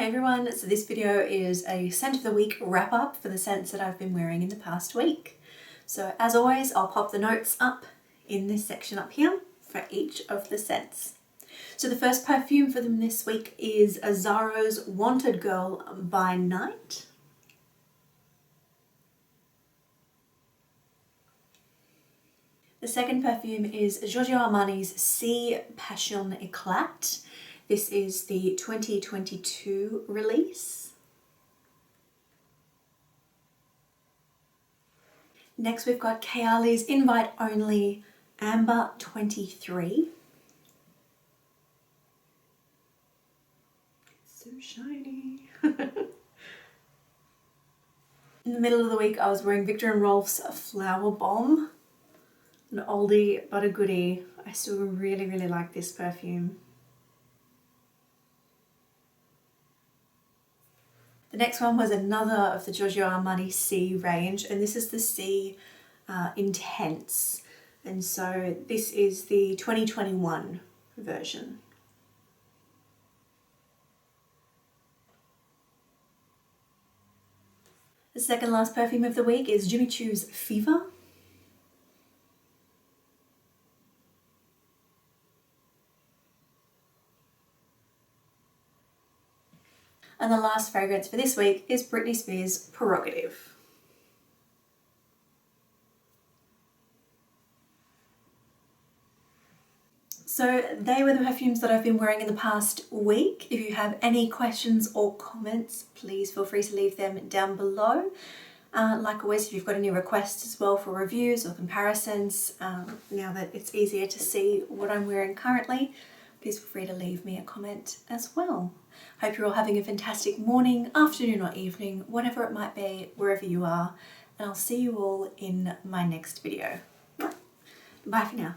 Hey everyone, so this video is a scent of the week wrap up for the scents that I've been wearing in the past week. So as always, I'll pop the notes up in this section up here for each of the scents. So the first perfume for them this week is Azzaro's Wanted Girl by Night. The second perfume is Giorgio Armani's Sea Passion Eclat. This is the 2022 release. Next we've got Kayali's Invite Only Amber 23. So shiny. In the middle of the week I was wearing Viktor & Rolf's Flower Bomb. An oldie but a goodie. I still really like this perfume. The next one was another of the Giorgio Armani Sea range, and this is the Sea Intense. And so this is the 2021 version. The second last perfume of the week is Jimmy Choo's Fever. And the last fragrance for this week is Britney Spears' Prerogative. So they were the perfumes that I've been wearing in the past week. If you have any questions or comments, please feel free to leave them down below. Like always, if you've got any requests as well for reviews or comparisons, now that it's easier to see what I'm wearing currently, please feel free to leave me a comment as well. Hope you're all having a fantastic morning, afternoon or evening, whatever it might be, wherever you are, and I'll see you all in my next video. Bye for now.